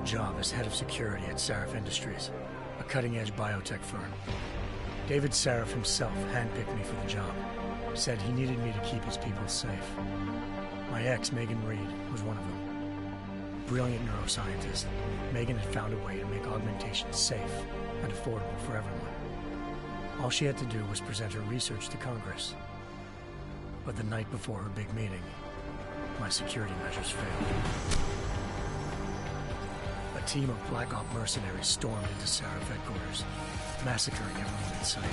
a job as head of security at Sarif Industries, a cutting-edge biotech firm. David Sarif himself handpicked me for the job, said he needed me to keep his people safe. My ex, Megan Reed, was one of them. Brilliant neuroscientist, Megan had found a way to make augmentation safe and affordable for everyone. All she had to do was present her research to Congress. But the night before her big meeting, my security measures failed. A team of Black Op mercenaries stormed into Sarif headquarters, massacring everyone in sight.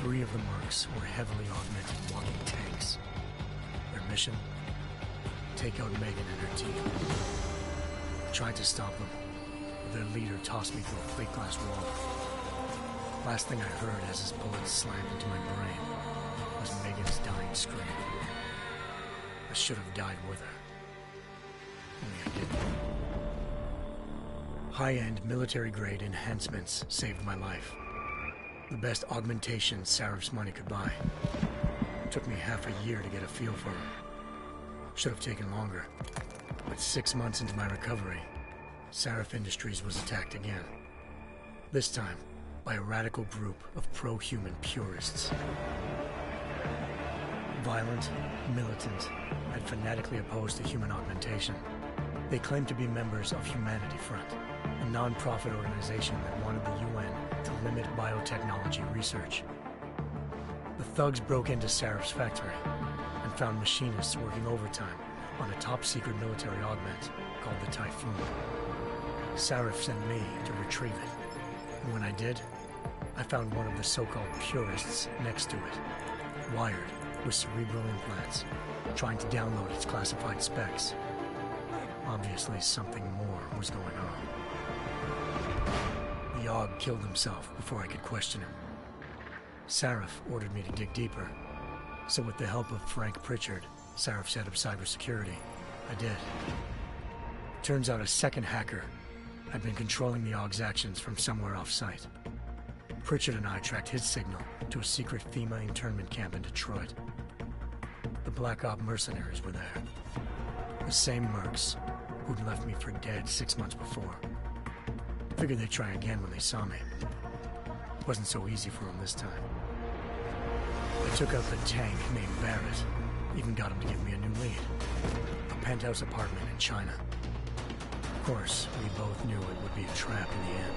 3 of the mercs were heavily augmented walking tanks. Their mission? Take out Megan and her team. I tried to stop them, but their leader tossed me through a plate glass wall. Last thing I heard as his bullets slammed into my brain was Megan's dying scream. I should have died with her. Only I didn't. High-end military-grade enhancements saved my life. The best augmentation Sarif's money could buy. It took me half a year to get a feel for her. Should have taken longer. But 6 months into my recovery, Sarif Industries was attacked again. This time, by a radical group of pro-human purists. Violent, militant, and fanatically opposed to human augmentation. They claimed to be members of Humanity Front, a non-profit organization that wanted the UN to limit biotechnology research. The thugs broke into Sarif's factory and found machinists working overtime on a top-secret military augment called the Typhoon. Sarif sent me to retrieve it, and when I did, I found one of the so-called purists next to it, wired with cerebral implants, trying to download its classified specs. Obviously, something more was going on. The Aug killed himself before I could question him. Sarif ordered me to dig deeper, so with the help of Frank Pritchard, Sarif's head of cybersecurity, I did. Turns out a second hacker had been controlling the Aug's actions from somewhere off-site. Pritchard and I tracked his signal to a secret FEMA internment camp in Detroit. The Black Op mercenaries were there. The same mercs who'd left me for dead 6 months before. Figured they'd try again when they saw me. Wasn't so easy for them this time. I took out the tank named Barrett, even got him to give me a new lead. A penthouse apartment in China. Of course, we both knew it would be a trap in the end.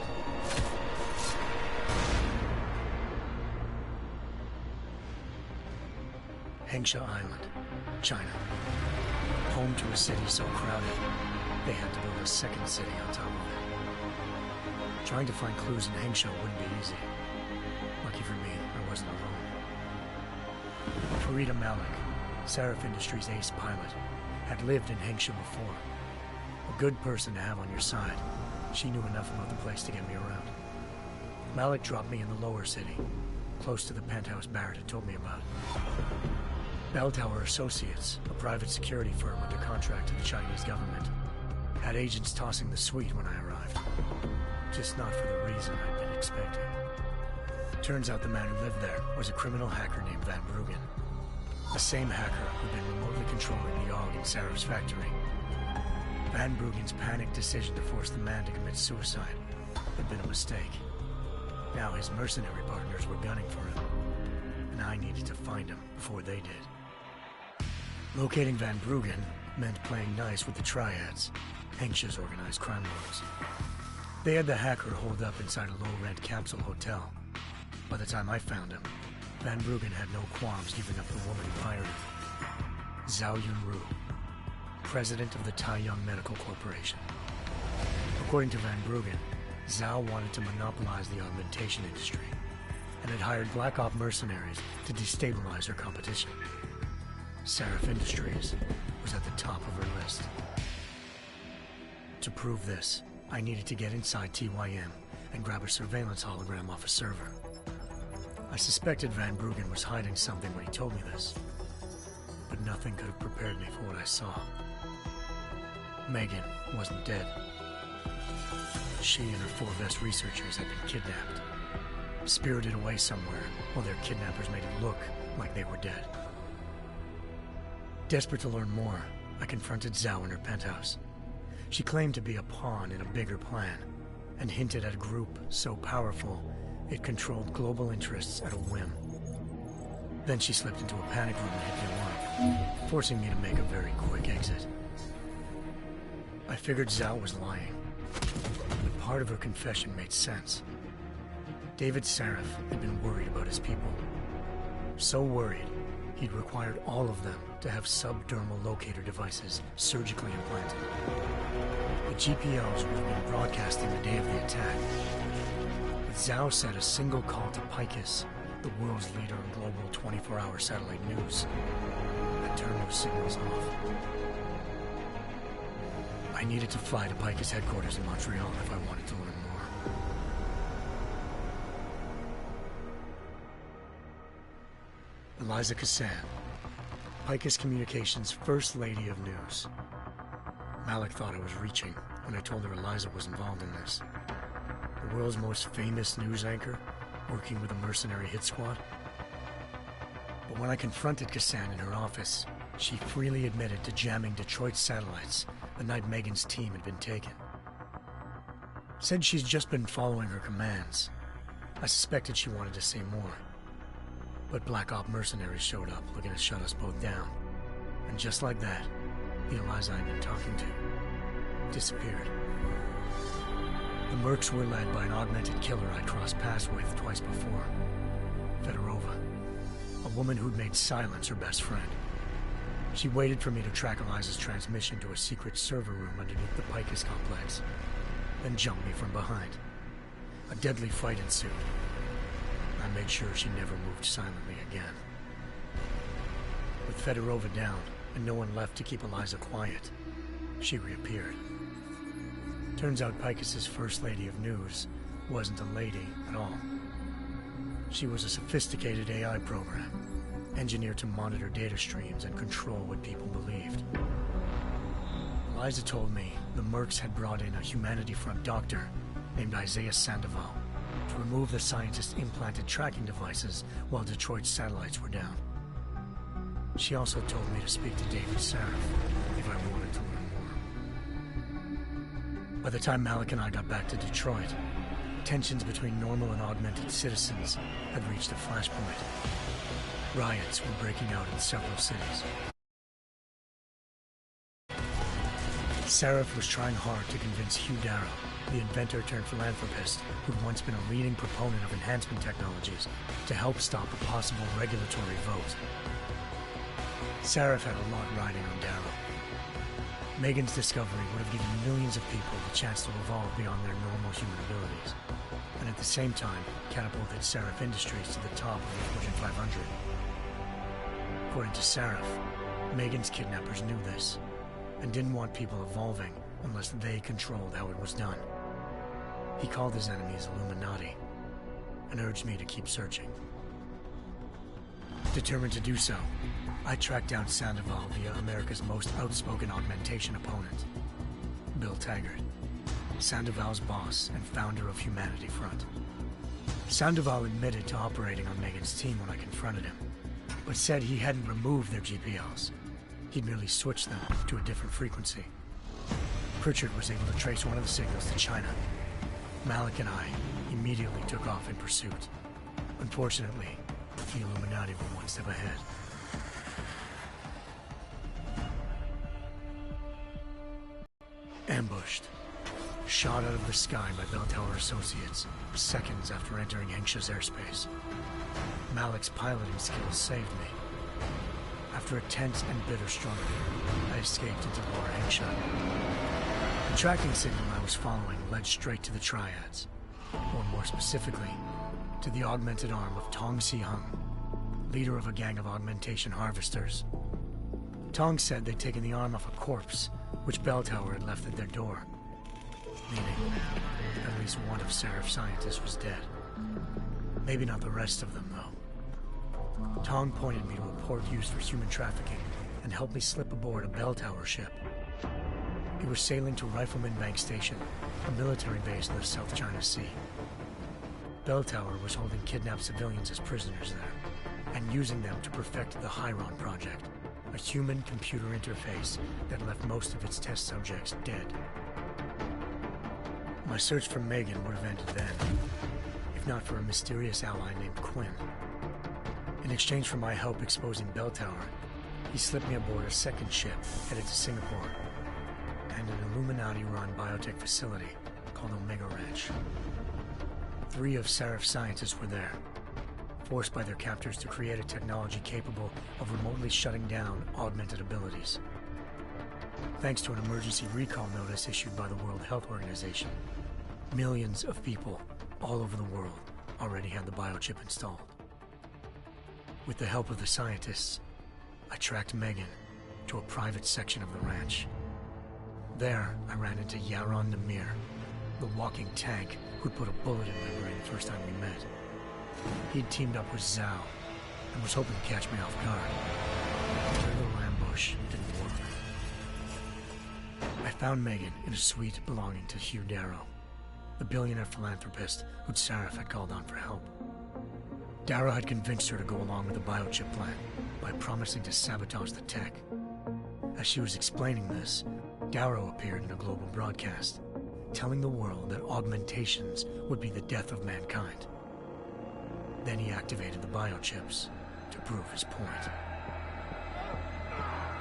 Hengsha Island, China. Home to a city so crowded, they had to build a second city on top of it. Trying to find clues in Hengsha wouldn't be easy. Lucky for me, I wasn't alone. Farida Malik, Sarif Industries' ace pilot, had lived in Hengsha before. A good person to have on your side. She knew enough about the place to get me around. Malik dropped me in the lower city, close to the penthouse Barrett had told me about. Bell Tower Associates, a private security firm under contract to the Chinese government, had agents tossing the suite when I arrived. Just not for the reason I'd been expecting. Turns out the man who lived there was a criminal hacker named Van Bruggen. The same hacker who'd been remotely controlling the Aug in Sarif's factory. Van Bruggen's panicked decision to force the man to commit suicide had been a mistake. Now his mercenary partners were gunning for him, and I needed to find him before they did. Locating Van Bruggen meant playing nice with the Triads, Hengsha's organized crime lords. They had the hacker holed up inside a low-rent capsule hotel. By the time I found him, Van Bruggen had no qualms giving up the woman who hired him. Zhao Yunru, president of the Taiyang Medical Corporation. According to Van Bruggen, Zhao wanted to monopolize the augmentation industry and had hired Black Op mercenaries to destabilize her competition. Sarif Industries was at the top of her list. To prove this, I needed to get inside TYM and grab a surveillance hologram off a server. I suspected Van Bruggen was hiding something when he told me this, but nothing could have prepared me for what I saw. Megan wasn't dead. She and her 4 best researchers had been kidnapped, spirited away somewhere while their kidnappers made it look like they were dead. Desperate to learn more, I confronted Zhao in her penthouse. She claimed to be a pawn in a bigger plan, and hinted at a group so powerful it controlled global interests at a whim. Then she slipped into a panic room and hit the alarm, forcing me to make a very quick exit. I figured Zhao was lying, but part of her confession made sense. David Sarif had been worried about his people. So worried, he'd required all of them to have subdermal locator devices surgically implanted. The GPOs would have been broadcasting the day of the attack. But Zhao said a single call to Picus, the world's leader in global 24-hour satellite news, had turned those signals off. I needed to fly to Picus headquarters in Montreal if I wanted to learn more. Eliza Cassan, Picus Communications' First Lady of News. Malik thought I was reaching when I told her Eliza was involved in this. The world's most famous news anchor, working with a mercenary hit squad. But when I confronted Cassan in her office, she freely admitted to jamming Detroit's satellites the night Megan's team had been taken. Said she's just been following her commands. I suspected she wanted to say more. But Black Op mercenaries showed up looking to shut us both down. And just like that, the Eliza I'd been talking to disappeared. The Mercs were led by an augmented killer I'd crossed paths with twice before, Fedorova, a woman who'd made silence her best friend. She waited for me to track Eliza's transmission to a secret server room underneath the Picus complex, then jumped me from behind. A deadly fight ensued. I made sure she never moved silently again. With Fedorova down and no one left to keep Eliza quiet, she reappeared. Turns out Picus's First Lady of News wasn't a lady at all. She was a sophisticated AI program, engineered to monitor data streams and control what people believed. Eliza told me the Mercs had brought in a Humanity Front doctor named Isaiah Sandoval to remove the scientist's implanted tracking devices while Detroit's satellites were down. She also told me to speak to David Sarif if I wanted to learn more. By the time Malik and I got back to Detroit, tensions between normal and augmented citizens had reached a flashpoint. Riots were breaking out in several cities. Sarif was trying hard to convince Hugh Darrow, the inventor turned philanthropist who'd once been a leading proponent of enhancement technologies, to help stop a possible regulatory vote. Sarif had a lot riding on Darrow. Megan's discovery would have given millions of people the chance to evolve beyond their normal human abilities, and at the same time catapulted Sarif Industries to the top of the Fortune 500. According to Sarif, Megan's kidnappers knew this, and didn't want people evolving unless they controlled how it was done. He called his enemies Illuminati, and urged me to keep searching. Determined to do so, I tracked down Sandoval via America's most outspoken augmentation opponent, Bill Taggart, Sandoval's boss and founder of Humanity Front. Sandoval admitted to operating on Megan's team when I confronted him, but said he hadn't removed their GPLs. He'd merely switched them to a different frequency. Pritchard was able to trace one of the signals to China. Malik and I immediately took off in pursuit. Unfortunately, the Illuminati were one step ahead. Ambushed. Shot out of the sky by Bell Tower Associates, seconds after entering Hengsha's airspace. Malik's piloting skills saved me. After a tense and bitter struggle, I escaped into Lower Hengsha. The tracking signal I was following led straight to the Triads, or more specifically, to the augmented arm of Tong Si-hung, leader of a gang of augmentation harvesters. Tong said they'd taken the arm off a corpse, which Bell Tower had left at their door, meaning at least one of Sarif's scientists was dead. Maybe not the rest of them, though. Tong pointed me to a port used for human trafficking and helped me slip aboard a Bell Tower ship. It was sailing to Rifleman Bank Station, a military base in the South China Sea. Bell Tower was holding kidnapped civilians as prisoners there, and using them to perfect the Hyron Project, a human-computer interface that left most of its test subjects dead. My search for Megan would have ended then, if not for a mysterious ally named Quinn. In exchange for my help exposing Bell Tower, he slipped me aboard a second ship headed to Singapore and an Illuminati-run biotech facility called Omega Ranch. 3 of Seraph's scientists were there, forced by their captors to create a technology capable of remotely shutting down augmented abilities. Thanks to an emergency recall notice issued by the World Health Organization, millions of people all over the world already had the biochip installed. With the help of the scientists, I tracked Megan to a private section of the ranch. There, I ran into Yaron Namir, the walking tank who'd put a bullet in my brain the first time we met. He'd teamed up with Zhao and was hoping to catch me off guard. Their little ambush didn't work. I found Megan in a suite belonging to Hugh Darrow, the billionaire philanthropist who'd Seraph had called on for help. Darrow had convinced her to go along with the biochip plan by promising to sabotage the tech. As she was explaining this, Darrow appeared in a global broadcast, telling the world that augmentations would be the death of mankind. Then he activated the biochips to prove his point.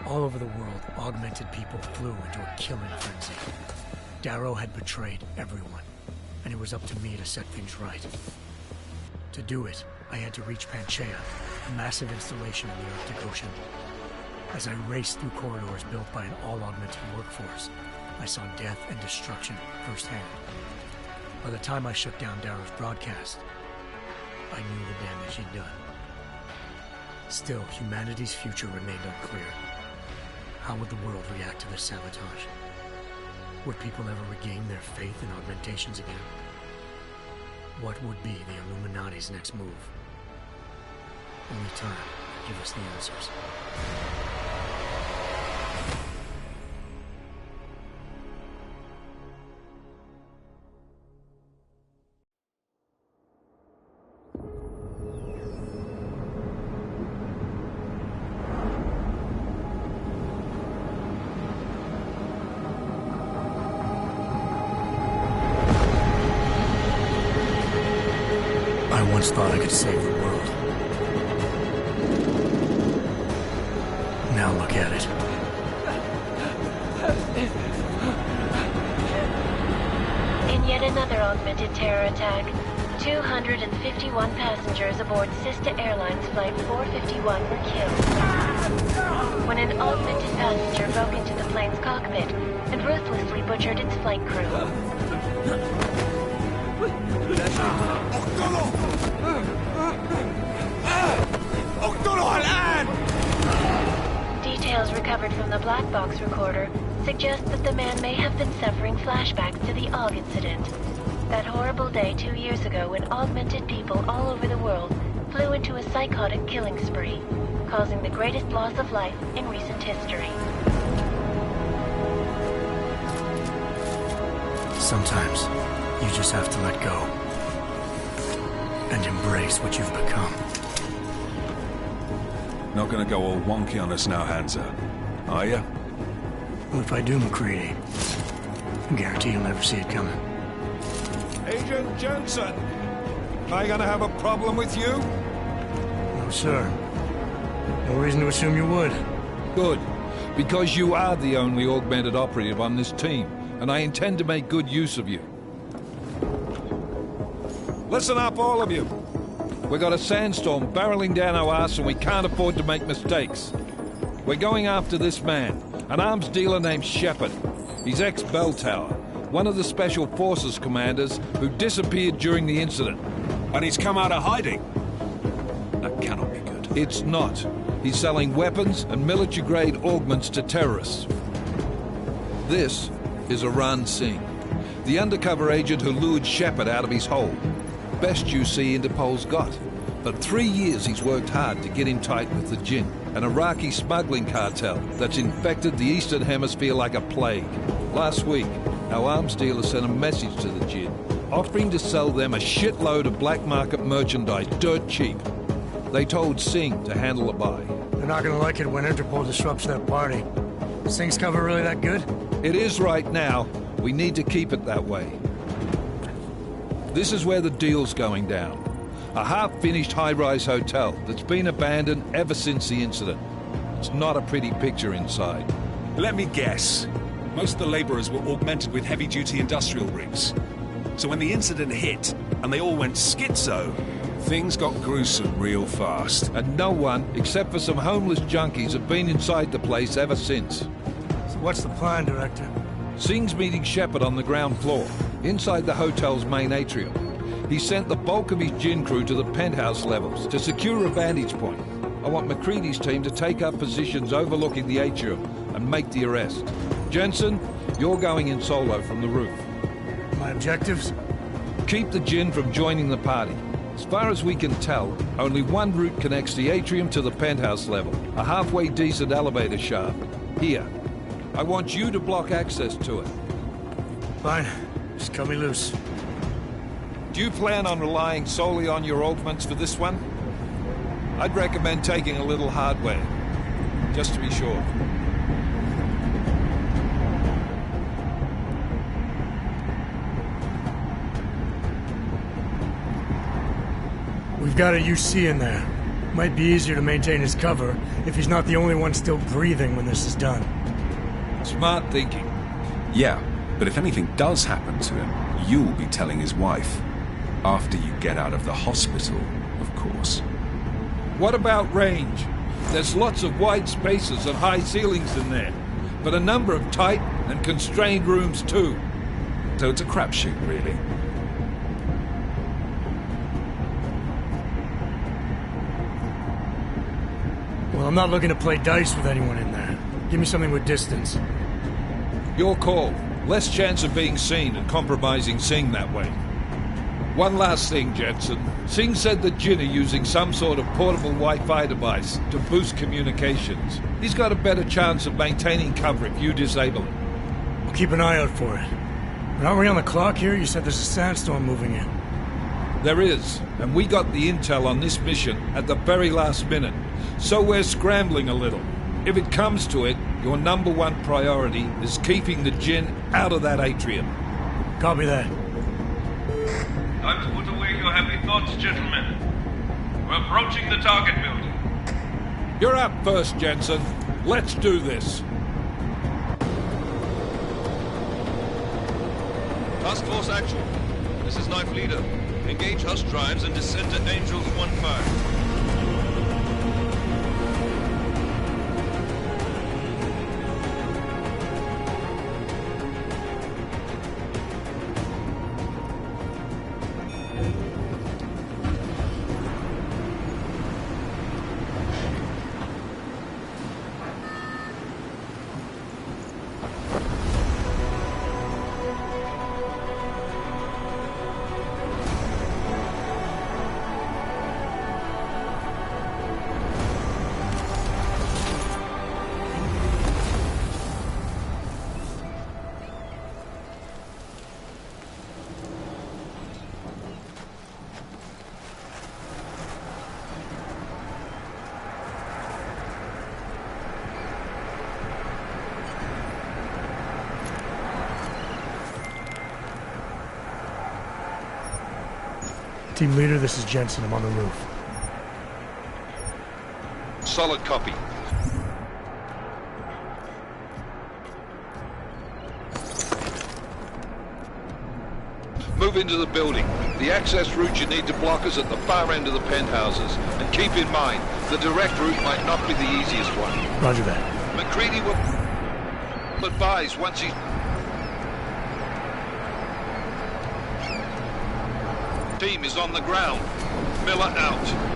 All over the world, augmented people flew into a killing frenzy. Darrow had betrayed everyone, and it was up to me to set things right. To do it, I had to reach Panchaea, a massive installation in the Arctic Ocean. As I raced through corridors built by an all-augmented workforce, I saw death and destruction firsthand. By the time I shut down Darrow's broadcast, I knew the damage he'd done. Still, humanity's future remained unclear. How would the world react to this sabotage? Would people ever regain their faith in augmentations again? What would be the Illuminati's next move? Only time will give us the answers. I once thought I could save the world. Now look at it. In yet another augmented terror attack, 251 passengers aboard Sister Airlines Flight 451 were killed when an augmented passenger broke into the plane's cockpit and ruthlessly butchered its flight crew. Details recovered from the black box recorder suggest that the man may have been suffering flashbacks to the AUG incident. That horrible day 2 years ago when augmented people all over the world flew into a psychotic killing spree, causing the greatest loss of life in recent history. Sometimes, you just have to let go and embrace what you've become. Not gonna go all wonky on us now, Hansa, are you? Well, if I do, McCready, I guarantee you'll never see it coming. Agent Jensen, am I gonna have a problem with you? No, sir. No reason to assume you would. Good, because you are the only augmented operative on this team, and I intend to make good use of you. Listen up, all of you. We've got a sandstorm barreling down our arse and we can't afford to make mistakes. We're going after this man, an arms dealer named Shepard. He's ex-Bell Tower, one of the Special Forces commanders who disappeared during the incident. And he's come out of hiding. That cannot be good. It's not. He's selling weapons and military-grade augments to terrorists. This is Aran Singh, the undercover agent who lured Shepard out of his hole. Best you see Interpol's got. For 3 years he's worked hard to get in tight with the Jinn, an Iraqi smuggling cartel that's infected the Eastern Hemisphere like a plague. Last week, our arms dealer sent a message to the Jinn, offering to sell them a shitload of black market merchandise dirt cheap. They told Singh to handle the buy. They're not gonna like it when Interpol disrupts their party. Singh's cover really that good? It is right now. We need to keep it that way. This is where the deal's going down. A half-finished high-rise hotel that's been abandoned ever since the incident. It's not a pretty picture inside. Let me guess. Most of the laborers were augmented with heavy-duty industrial rigs. So when the incident hit, and they all went schizo, things got gruesome real fast. And no one, except for some homeless junkies, have been inside the place ever since. So what's the plan, Director? Singh's meeting Shepard on the ground floor, inside the hotel's main atrium. He sent the bulk of his gin crew to the penthouse levels to secure a vantage point. I want McCready's team to take up positions overlooking the atrium and make the arrest. Jensen, you're going in solo from the roof. My objectives? Keep the gin from joining the party. As far as we can tell, only one route connects the atrium to the penthouse level, a halfway decent elevator shaft. Here. I want you to block access to it. Fine. Just cut me loose. Do you plan on relying solely on your augments for this one? I'd recommend taking a little hardware, just to be sure. We've got a UC in there. Might be easier to maintain his cover if he's not the only one still breathing when this is done. Smart thinking. Yeah, but if anything does happen to him, you'll be telling his wife. After you get out of the hospital, of course. What about range? There's lots of wide spaces and high ceilings in there, but a number of tight and constrained rooms too. So it's a crapshoot, really. Well, I'm not looking to play dice with anyone in there. Give me something with distance. Your call. Less chance of being seen and compromising Singh that way. One last thing, Jensen. Singh said that Jin are using some sort of portable Wi-Fi device to boost communications. He's got a better chance of maintaining cover if you disable it. We'll keep an eye out for it. But aren't we on the clock here? You said there's a sandstorm moving in. There is, and we got the intel on this mission at the very last minute. So we're scrambling a little. If it comes to it, your number one priority is keeping the Jin out of that atrium. Copy that. Time to put away your happy thoughts, gentlemen. We're approaching the target building. You're up first, Jensen. Let's do this. Task Force Actual. This is Knife Leader. Engage Hush drives and descend to Angels 1-5. Team leader, this is Jensen. I'm on the roof. Solid copy. Move into the building. The access route you need to block is at the far end of the penthouses. And keep in mind, the direct route might not be the easiest one. Roger that. McCready will advise once he's... Team is on the ground. Miller out.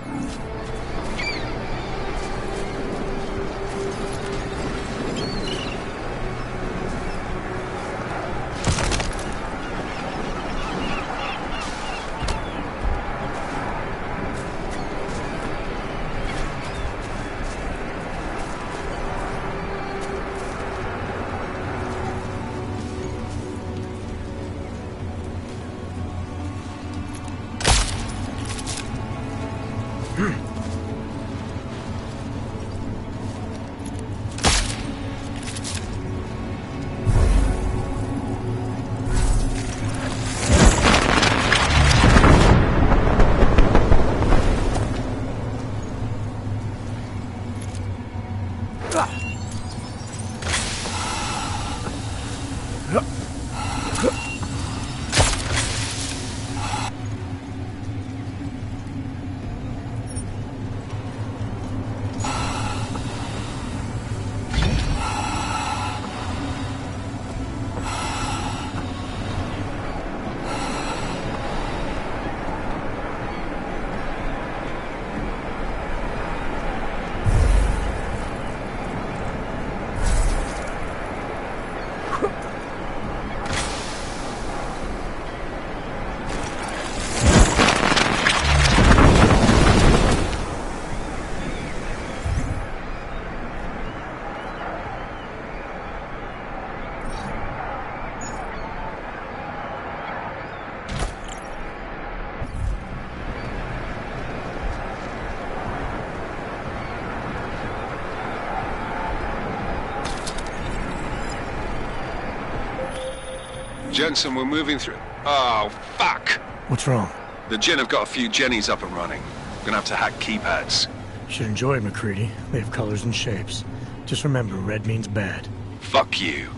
Jensen, we're moving through... Oh, fuck! What's wrong? The Gen have got a few Jennies up and running. Gonna have to hack keypads. Should enjoy McCready. They have colors and shapes. Just remember, red means bad. Fuck you.